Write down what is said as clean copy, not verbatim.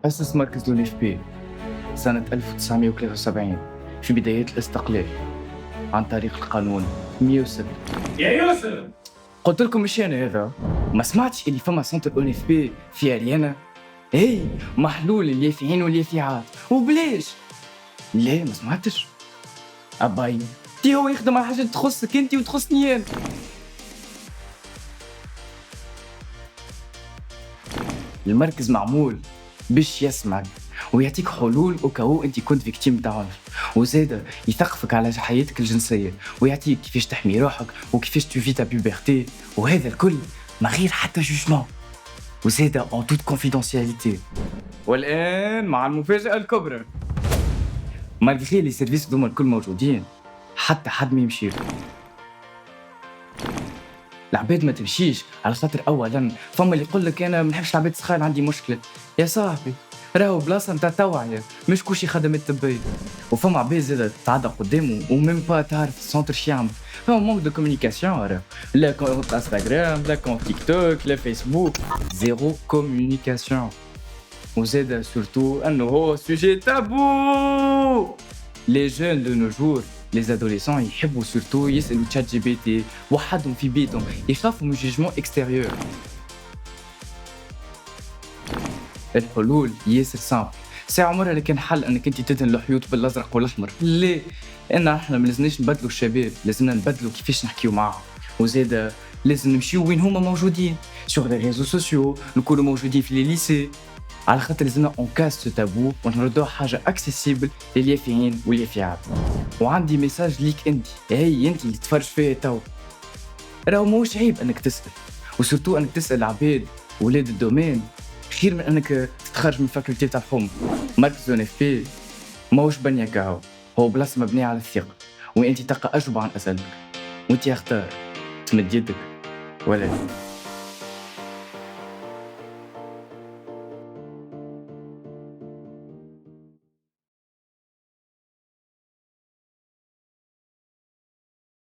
أسس مركز الأوليفبي سنة 1973 في بدايات الاستقلال عن طريق القانون 106. يا يوسف قلت لكم مش أنا هذا، ما سمعتش اللي فما سنتر أوليفبي في أريانا؟ هي محلول اليافعين واليافعات وبلاش. لا ما سمعتش. أباي تي هو يخدم على حاجة تخصك أنت وتخصني أنا. المركز معمول باش يسمعك ويعطيك حلول وكهو انت كنت فيكتيم تاع عنف، وزادا يثقفك على حياتك الجنسيه ويعطيك كيفاش تحمي روحك وكيفاش تفي تا بيبرتي، وهذا الكل من غير حتى جوجمون، وزادا اون توت كونفيدونسياليتي. والان مع المفاجاه الكبرى، مالغري لي سيرفيس دوما الكل موجودين حتى حد ما يمشي. العباد ما تمشيش على خاطر اولا فما اللي يقول لك انا ما نحبش العباد سخان، عندي مشكله. يا صاحبي راهو بلاصه نتاع توعيه مش كلشي خدمات طبيه، وفما عباد زاده تتعدى قدامه وميم با تعرف السونتر شي يعمل. فما مونك دو كومونيكاسيون، راه لا كونت انستغرام لا كونت تيك توك لا فيسبوك، زيرو كومونيكاسيون. وزاده سورتو انه هو سوجي تابو. لي جون دو نو جور les adolescents يحبوا سورتو يسألوا تشات جي بي تي وحدهم في بيتهم، يخافوا من جيجمون اكستيريور. الحلول ياسر سامبل، ساعة عمرها اللي كان حل انك انت تدهن الحيوط بالازرق والاحمر. ليه؟ ان احنا ما لازمناش نبدلوا الشباب، لازمنا نبدلوا كيفاش نحكيو معاهم، وزاده لازم نمشيو وين هما موجودين سور لي ريزو سوسيو، نكونوا موجودين في لي ليسي، على خاطر لازمنا اون كاس سو تابو ونردو حاجه اكسيسيبل لليافعين واليافعات. وعندي ميساج ليك انت، هي انت اللي تفرج فيها تو، راهو موش عيب انك تسال، وسورتو انك تسال عباد ولاد الدومين خير من انك تتخرج من فاكولتي تاع الحوم. مركز اون اف بي ماهوش بنيه كاهو، هو بلاصه مبنيه على الثقه، وانت تلقى اجوبه عن اسئلتك وانت اختار تمد يدك ولا لا.